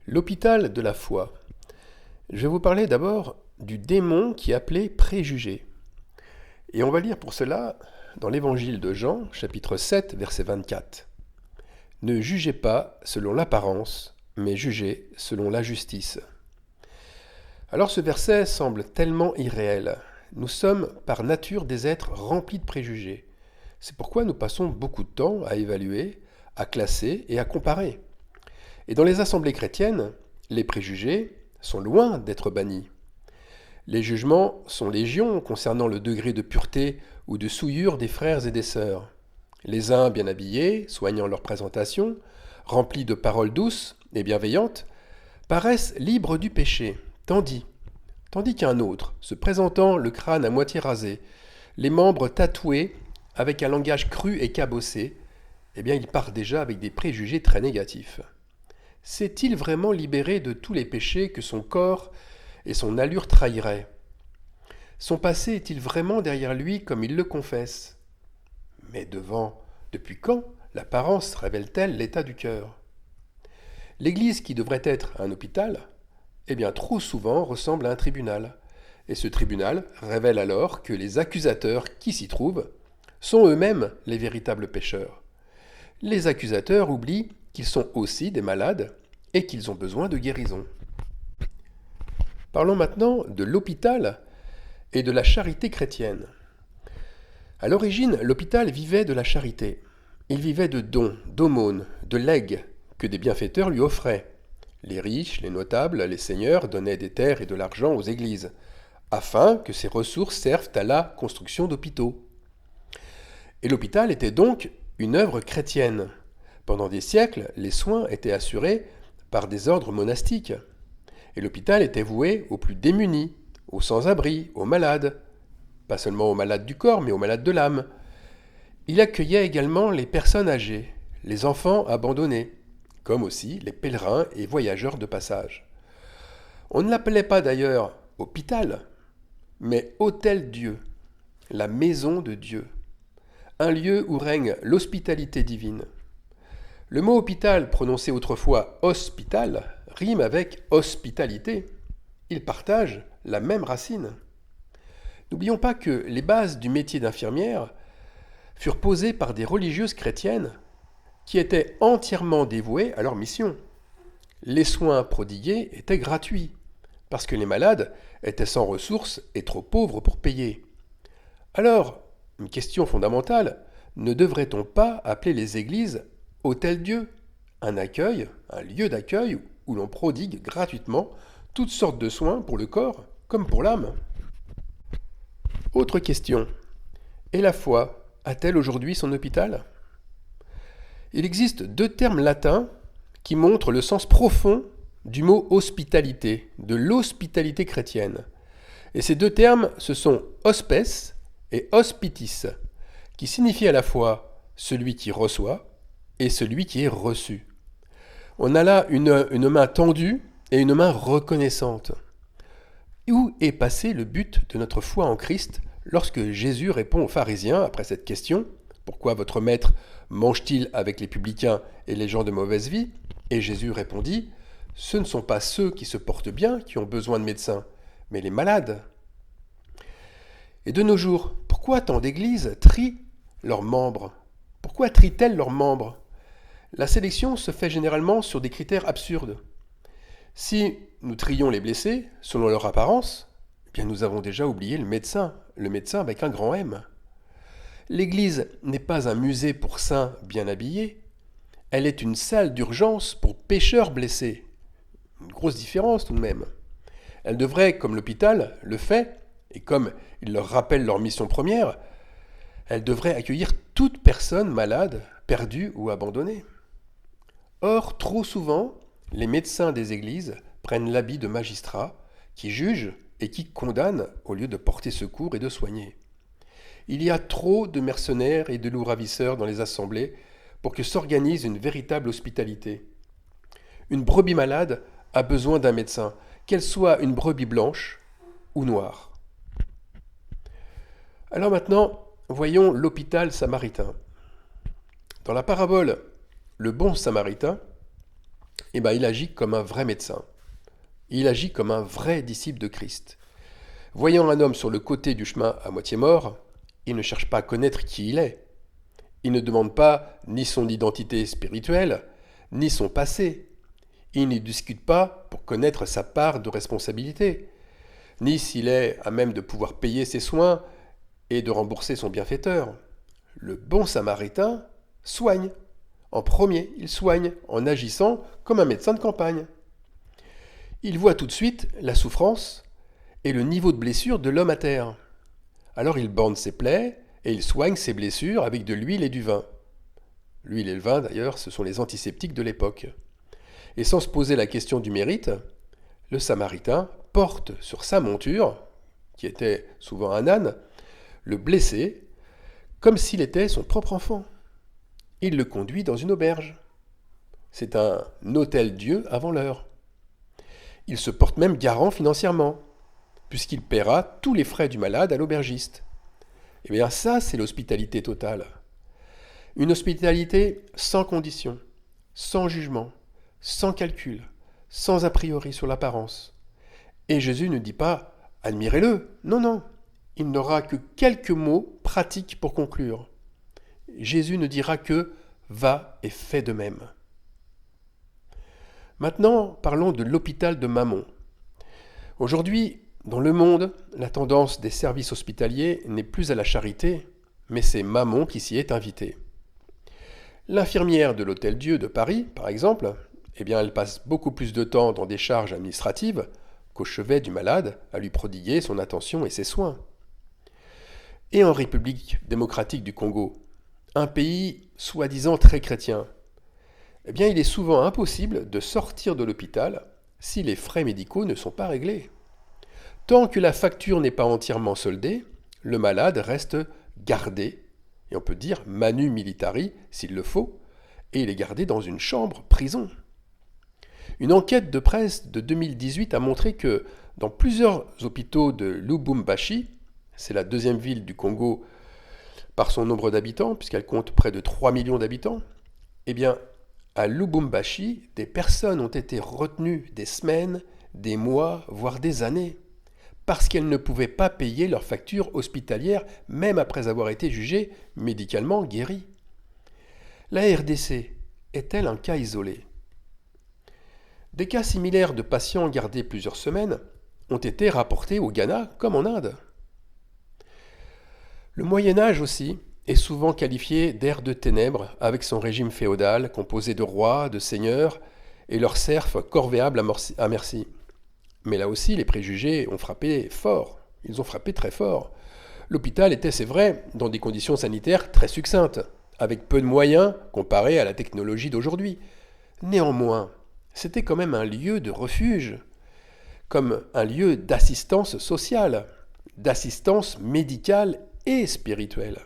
L'hôpital de la foi. Je vais vous parler d'abord du démon qui est appelé préjugé. Et on va lire pour cela dans l'évangile de Jean, chapitre 7, verset 24. Ne jugez pas selon l'apparence, mais jugez selon la justice. Alors ce verset semble tellement irréel. Nous sommes par nature des êtres remplis de préjugés. C'est pourquoi nous passons beaucoup de temps à évaluer, à classer et à comparer. Et dans les assemblées chrétiennes, les préjugés sont loin d'être bannis. Les jugements sont légion concernant le degré de pureté ou de souillure des frères et des sœurs. Les uns bien habillés, soignant leur présentation, remplis de paroles douces et bienveillantes, paraissent libres du péché, tandis qu'un autre, se présentant le crâne à moitié rasé, les membres tatoués, avec un langage cru et cabossé, il part déjà avec des préjugés très négatifs. S'est-il vraiment libéré de tous les péchés que son corps et son allure trahiraient? Son passé est-il vraiment derrière lui comme il le confesse? Mais depuis quand l'apparence révèle-t-elle l'état du cœur? L'Église qui devrait être un hôpital, trop souvent ressemble à un tribunal. Et ce tribunal révèle alors que les accusateurs qui s'y trouvent sont eux-mêmes les véritables pécheurs. Les accusateurs oublient qu'ils sont aussi des malades et qu'ils ont besoin de guérison. Parlons maintenant de l'hôpital et de la charité chrétienne. À l'origine, l'hôpital vivait de la charité. Il vivait de dons, d'aumônes, de legs que des bienfaiteurs lui offraient. Les riches, les notables, les seigneurs donnaient des terres et de l'argent aux églises, afin que ces ressources servent à la construction d'hôpitaux. Et l'hôpital était donc une œuvre chrétienne. Pendant des siècles, les soins étaient assurés par des ordres monastiques. Et l'hôpital était voué aux plus démunis, aux sans-abri, aux malades. Pas seulement aux malades du corps, mais aux malades de l'âme. Il accueillait également les personnes âgées, les enfants abandonnés, comme aussi les pèlerins et voyageurs de passage. On ne l'appelait pas d'ailleurs hôpital, mais Hôtel-Dieu, la maison de Dieu, un lieu où règne l'hospitalité divine. Le mot hôpital, prononcé autrefois hospital, rime avec hospitalité. Ils partagent la même racine. N'oublions pas que les bases du métier d'infirmière furent posées par des religieuses chrétiennes qui étaient entièrement dévouées à leur mission. Les soins prodigués étaient gratuits, parce que les malades étaient sans ressources et trop pauvres pour payer. Alors, une question fondamentale, ne devrait-on pas appeler les églises Hôtel-Dieu, un lieu d'accueil où l'on prodigue gratuitement toutes sortes de soins pour le corps comme pour l'âme? Autre question, et la foi a-t-elle aujourd'hui son hôpital? Il existe deux termes latins qui montrent le sens profond du mot hospitalité, de l'hospitalité chrétienne. Et ces deux termes, ce sont hospes et hospitis, qui signifient à la fois celui qui reçoit et celui qui est reçu. On a là une main tendue et une main reconnaissante. Où est passé le but de notre foi en Christ lorsque Jésus répond aux pharisiens après cette question: pourquoi votre maître mange-t-il avec les publicains et les gens de mauvaise vie? Et Jésus répondit: ce ne sont pas ceux qui se portent bien qui ont besoin de médecins, mais les malades. Et de nos jours, pourquoi tant d'églises trient leurs membres? Pourquoi trient-elles leurs membres? La sélection se fait généralement sur des critères absurdes. Si nous trions les blessés selon leur apparence, nous avons déjà oublié le médecin avec un grand M. L'Église n'est pas un musée pour saints bien habillés, elle est une salle d'urgence pour pécheurs blessés. Une grosse différence tout de même. Elle devrait, comme l'hôpital le fait, et comme il leur rappelle leur mission première, elle devrait accueillir toute personne malade, perdue ou abandonnée. Or, trop souvent, les médecins des églises prennent l'habit de magistrats qui jugent et qui condamnent au lieu de porter secours et de soigner. Il y a trop de mercenaires et de loups ravisseurs dans les assemblées pour que s'organise une véritable hospitalité. Une brebis malade a besoin d'un médecin, qu'elle soit une brebis blanche ou noire. Alors maintenant, voyons l'hôpital samaritain. Dans la parabole Le bon samaritain, il agit comme un vrai médecin. Il agit comme un vrai disciple de Christ. Voyant un homme sur le côté du chemin à moitié mort, il ne cherche pas à connaître qui il est. Il ne demande pas ni son identité spirituelle, ni son passé. Il ne discute pas pour connaître sa part de responsabilité, ni s'il est à même de pouvoir payer ses soins et de rembourser son bienfaiteur. Le bon samaritain soigne. En premier, il soigne en agissant comme un médecin de campagne. Il voit tout de suite la souffrance et le niveau de blessure de l'homme à terre. Alors il bande ses plaies et il soigne ses blessures avec de l'huile et du vin. L'huile et le vin, d'ailleurs, ce sont les antiseptiques de l'époque. Et sans se poser la question du mérite, le Samaritain porte sur sa monture, qui était souvent un âne, le blessé, comme s'il était son propre enfant. Il le conduit dans une auberge. C'est un hôtel-dieu avant l'heure. Il se porte même garant financièrement, puisqu'il paiera tous les frais du malade à l'aubergiste. Eh bien ça, c'est l'hospitalité totale. Une hospitalité sans condition, sans jugement, sans calcul, sans a priori sur l'apparence. Et Jésus ne dit pas « admirez-le ». Non, non, il n'aura que quelques mots pratiques pour conclure. Jésus ne dira que « va et fais de même ». Maintenant, parlons de l'hôpital de Mammon. Aujourd'hui, dans le monde, la tendance des services hospitaliers n'est plus à la charité, mais c'est Mammon qui s'y est invité. L'infirmière de l'Hôtel-Dieu de Paris, par exemple, elle passe beaucoup plus de temps dans des charges administratives qu'au chevet du malade à lui prodiguer son attention et ses soins. Et en République démocratique du Congo, un pays soi-disant très chrétien, il est souvent impossible de sortir de l'hôpital si les frais médicaux ne sont pas réglés. Tant que la facture n'est pas entièrement soldée, le malade reste gardé, et on peut dire manu militari s'il le faut, et il est gardé dans une chambre prison. Une enquête de presse de 2018 a montré que dans plusieurs hôpitaux de Lubumbashi, c'est la deuxième ville du Congo par son nombre d'habitants, puisqu'elle compte près de 3 millions d'habitants, à Lubumbashi, des personnes ont été retenues des semaines, des mois, voire des années, parce qu'elles ne pouvaient pas payer leurs factures hospitalières, même après avoir été jugées médicalement guéries. La RDC est-elle un cas isolé ? Des cas similaires de patients gardés plusieurs semaines ont été rapportés au Ghana comme en Inde. Le Moyen Âge aussi est souvent qualifié d'ère de ténèbres avec son régime féodal composé de rois, de seigneurs et leurs serfs corvéables à merci. Mais là aussi, les préjugés ont frappé fort. Ils ont frappé très fort. L'hôpital était, c'est vrai, dans des conditions sanitaires très succinctes, avec peu de moyens comparés à la technologie d'aujourd'hui. Néanmoins, c'était quand même un lieu de refuge, comme un lieu d'assistance sociale, d'assistance médicale et spirituelle.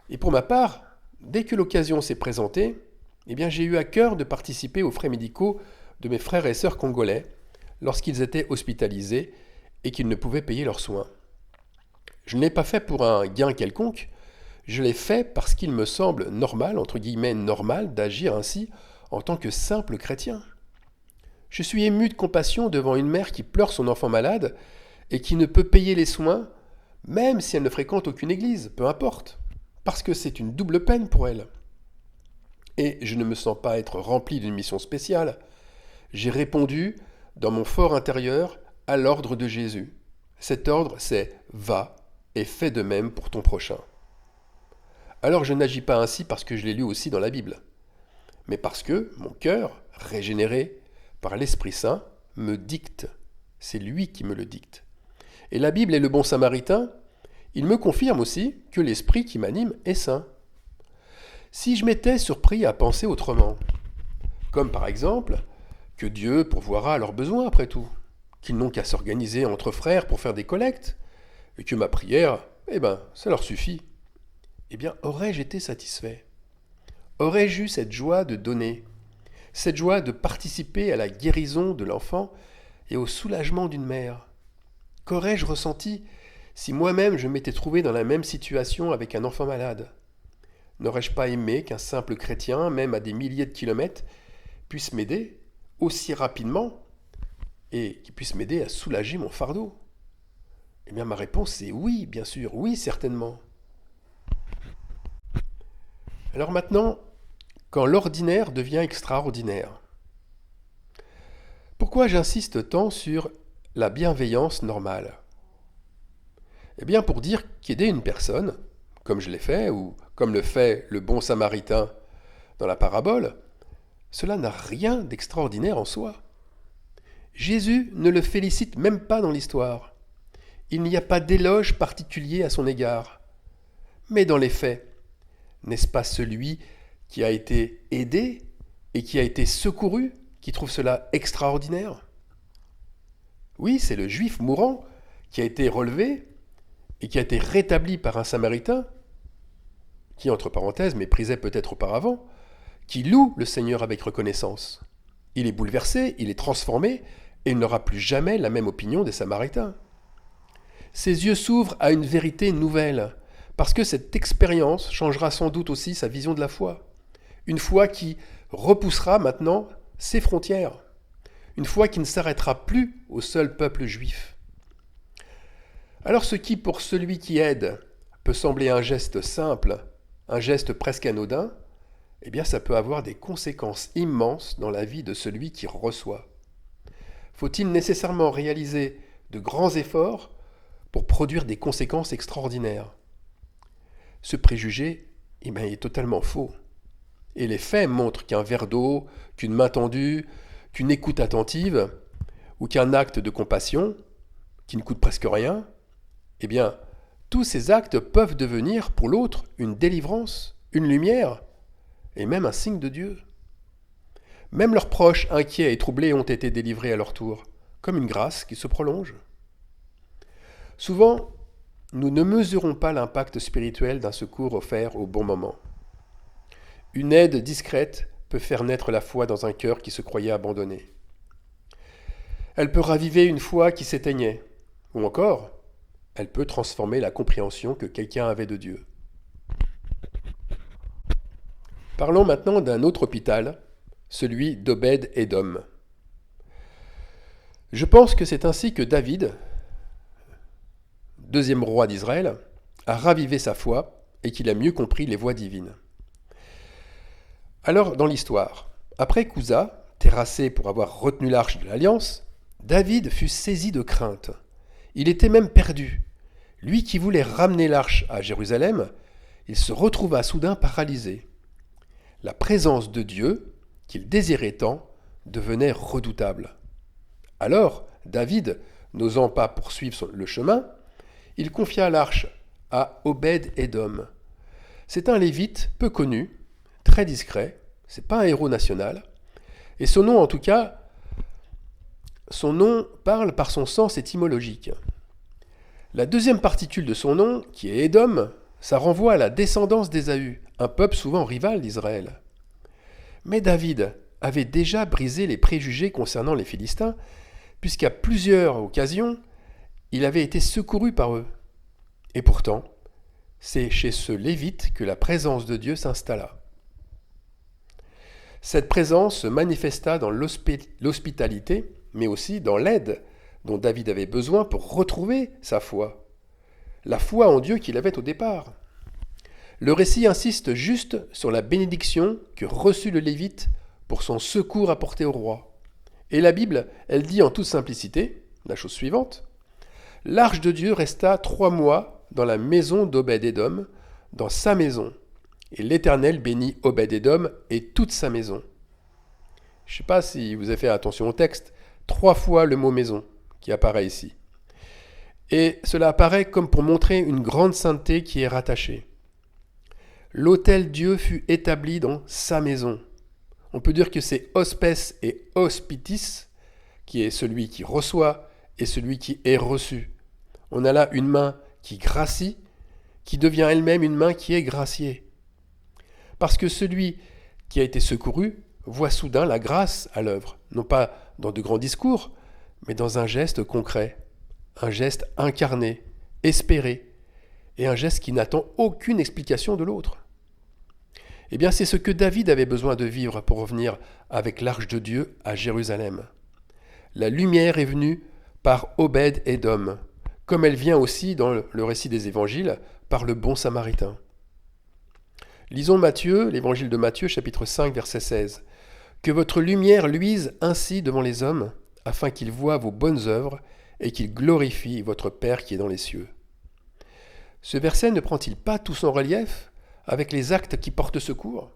Et pour ma part, dès que l'occasion s'est présentée, j'ai eu à cœur de participer aux frais médicaux de mes frères et sœurs congolais lorsqu'ils étaient hospitalisés et qu'ils ne pouvaient payer leurs soins. Je ne l'ai pas fait pour un gain quelconque, je l'ai fait parce qu'il me semble normal, entre guillemets normal, d'agir ainsi en tant que simple chrétien. Je suis ému de compassion devant une mère qui pleure son enfant malade et qui ne peut payer les soins, même si elle ne fréquente aucune église, peu importe, parce que c'est une double peine pour elle. Et je ne me sens pas être rempli d'une mission spéciale. J'ai répondu, dans mon fort intérieur, à l'ordre de Jésus. Cet ordre, c'est « va et fais de même pour ton prochain ». Alors je n'agis pas ainsi parce que je l'ai lu aussi dans la Bible, mais parce que mon cœur, régénéré par l'Esprit Saint, me dicte. C'est lui qui me le dicte. Et la Bible est le bon samaritain, il me confirme aussi que l'Esprit qui m'anime est saint. Si je m'étais surpris à penser autrement, comme par exemple que Dieu pourvoira à leurs besoins après tout, qu'ils n'ont qu'à s'organiser entre frères pour faire des collectes, et que ma prière, ça leur suffit, aurais-je été satisfait ? Aurais-je eu cette joie de donner, cette joie de participer à la guérison de l'enfant et au soulagement d'une mère ? Qu'aurais-je ressenti si moi-même je m'étais trouvé dans la même situation avec un enfant malade ? N'aurais-je pas aimé qu'un simple chrétien, même à des milliers de kilomètres, puisse m'aider aussi rapidement et qui puisse m'aider à soulager mon fardeau? Eh bien, ma réponse est oui, bien sûr, oui, certainement. Alors maintenant, quand l'ordinaire devient extraordinaire, pourquoi j'insiste tant sur la bienveillance normale? Eh bien, pour dire qu'aider une personne, comme je l'ai fait, ou comme le fait le bon samaritain dans la parabole, cela n'a rien d'extraordinaire en soi. Jésus ne le félicite même pas dans l'histoire. Il n'y a pas d'éloge particulier à son égard. Mais dans les faits, n'est-ce pas celui qui a été aidé et qui a été secouru qui trouve cela extraordinaire? Oui, c'est le Juif mourant qui a été relevé et qui a été rétabli par un Samaritain, qui, entre parenthèses, méprisait peut-être auparavant, qui loue le Seigneur avec reconnaissance. Il est bouleversé, il est transformé, et il n'aura plus jamais la même opinion des Samaritains. Ses yeux s'ouvrent à une vérité nouvelle, parce que cette expérience changera sans doute aussi sa vision de la foi. Une foi qui repoussera maintenant ses frontières. Une foi qui ne s'arrêtera plus au seul peuple juif. Alors ce qui, pour celui qui aide, peut sembler un geste simple, un geste presque anodin, eh bien ça peut avoir des conséquences immenses dans la vie de celui qui reçoit. Faut-il nécessairement réaliser de grands efforts pour produire des conséquences extraordinaires? Ce préjugé est totalement faux. Et les faits montrent qu'un verre d'eau, qu'une main tendue, qu'une écoute attentive, ou qu'un acte de compassion, qui ne coûte presque rien, eh bien, tous ces actes peuvent devenir pour l'autre une délivrance, une lumière, et même un signe de Dieu. Même leurs proches inquiets et troublés ont été délivrés à leur tour, comme une grâce qui se prolonge. Souvent, nous ne mesurons pas l'impact spirituel d'un secours offert au bon moment. Une aide discrète peut faire naître la foi dans un cœur qui se croyait abandonné. Elle peut raviver une foi qui s'éteignait, ou encore, elle peut transformer la compréhension que quelqu'un avait de Dieu. Parlons maintenant d'un autre hôpital, celui d'Obed-Édom. Je pense que c'est ainsi que David, deuxième roi d'Israël, a ravivé sa foi et qu'il a mieux compris les voies divines. Alors, dans l'histoire, après qu'Ouza, terrassé pour avoir retenu l'arche de l'Alliance, David fut saisi de crainte. Il était même perdu. Lui qui voulait ramener l'arche à Jérusalem, il se retrouva soudain paralysé. La présence de Dieu, qu'il désirait tant, devenait redoutable. Alors, David, n'osant pas poursuivre le chemin, il confia l'arche à Obed-Édom. C'est un lévite peu connu, très discret, c'est pas un héros national, et son nom en tout cas, son nom parle par son sens étymologique. La deuxième particule de son nom, qui est Édom, ça renvoie à la descendance d'Ésaü, un peuple souvent rival d'Israël. Mais David avait déjà brisé les préjugés concernant les Philistins, puisqu'à plusieurs occasions, il avait été secouru par eux. Et pourtant, c'est chez ce Lévite que la présence de Dieu s'installa. Cette présence se manifesta dans l'hospitalité, mais aussi dans l'aide dont David avait besoin pour retrouver sa foi. La foi en Dieu qu'il avait au départ. Le récit insiste juste sur la bénédiction que reçut le Lévite pour son secours apporté au roi. Et la Bible, elle dit en toute simplicité la chose suivante. L'arche de Dieu resta 3 mois dans la maison d'Obed-Édom, dans sa maison. Et l'Éternel bénit Obed-Édom et toute sa maison. Je ne sais pas si vous avez fait attention au texte, 3 fois le mot maison qui apparaît ici. Et cela apparaît comme pour montrer une grande sainteté qui est rattachée. L'autel Dieu fut établi dans sa maison. On peut dire que c'est hospes et hospitis, qui est celui qui reçoit et celui qui est reçu. On a là une main qui gracie, qui devient elle-même une main qui est graciée. Parce que celui qui a été secouru voit soudain la grâce à l'œuvre, non pas dans de grands discours, mais dans un geste concret, un geste incarné, espéré, et un geste qui n'attend aucune explication de l'autre. Eh bien, c'est ce que David avait besoin de vivre pour revenir avec l'arche de Dieu à Jérusalem. La lumière est venue par Obed-Édom, comme elle vient aussi dans le récit des évangiles par le bon samaritain. Lisons Matthieu, l'évangile de Matthieu, chapitre 5, verset 16. Que votre lumière luise ainsi devant les hommes, afin qu'ils voient vos bonnes œuvres et qu'ils glorifient votre Père qui est dans les cieux. Ce verset ne prend-il pas tout son relief avec les actes qui portent secours?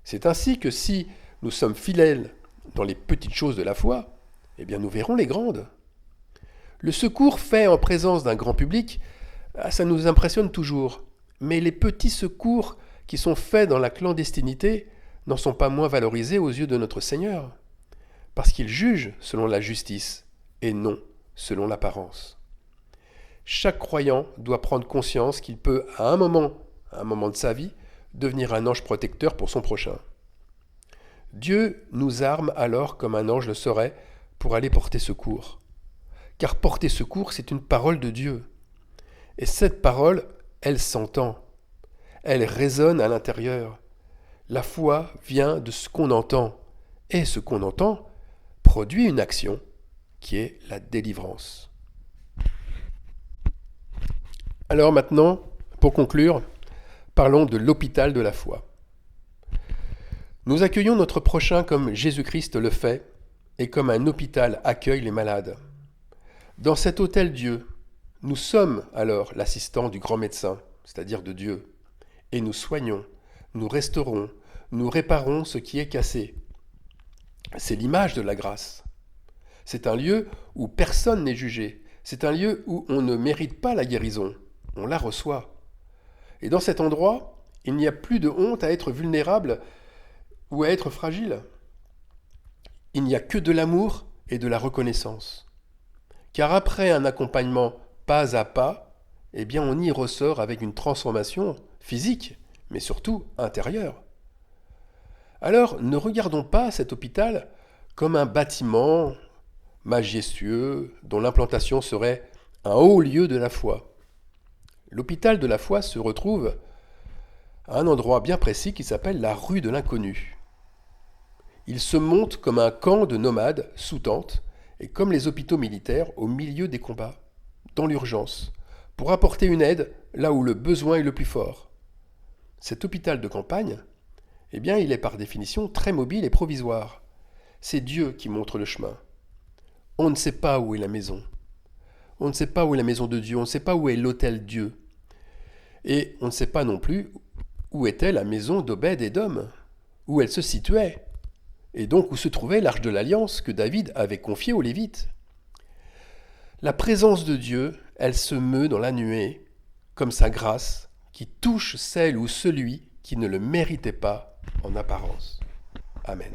C'est ainsi que si nous sommes fidèles dans les petites choses de la foi, eh bien nous verrons les grandes. Le secours fait en présence d'un grand public, ça nous impressionne toujours, mais les petits secours qui sont faits dans la clandestinité n'en sont pas moins valorisés aux yeux de notre Seigneur, parce qu'il juge selon la justice et non selon l'apparence. Chaque croyant doit prendre conscience qu'il peut, à un moment de sa vie, devenir un ange protecteur pour son prochain. Dieu nous arme alors comme un ange le serait pour aller porter secours. Car porter secours, c'est une parole de Dieu. Et cette parole, elle s'entend. Elle résonne à l'intérieur. La foi vient de ce qu'on entend. Et ce qu'on entend produit une action qui est la délivrance. Alors maintenant, pour conclure, parlons de l'hôpital de la foi. Nous accueillons notre prochain comme Jésus-Christ le fait et comme un hôpital accueille les malades. Dans cet hôtel Dieu, nous sommes alors l'assistant du grand médecin, c'est-à-dire de Dieu, et nous soignons, nous restaurons, nous réparons ce qui est cassé. C'est l'image de la grâce. C'est un lieu où personne n'est jugé. C'est un lieu où on ne mérite pas la guérison. On la reçoit. Et dans cet endroit, il n'y a plus de honte à être vulnérable ou à être fragile. Il n'y a que de l'amour et de la reconnaissance. Car après un accompagnement pas à pas, eh bien on y ressort avec une transformation physique, mais surtout intérieure. Alors ne regardons pas cet hôpital comme un bâtiment majestueux dont l'implantation serait un haut lieu de la foi. L'hôpital de la foi se retrouve à un endroit bien précis qui s'appelle la rue de l'inconnu. Il se monte comme un camp de nomades sous tente et comme les hôpitaux militaires au milieu des combats, dans l'urgence, pour apporter une aide là où le besoin est le plus fort. Cet hôpital de campagne, eh bien, il est par définition très mobile et provisoire. C'est Dieu qui montre le chemin. On ne sait pas où est la maison. On ne sait pas où est la maison de Dieu, on ne sait pas où est l'hôtel Dieu. Et on ne sait pas non plus où était la maison d'Obed-Édom, où elle se situait, et donc où se trouvait l'arche de l'Alliance que David avait confiée aux Lévites. La présence de Dieu, elle se meut dans la nuée, comme sa grâce, qui touche celle ou celui qui ne le méritait pas en apparence. Amen.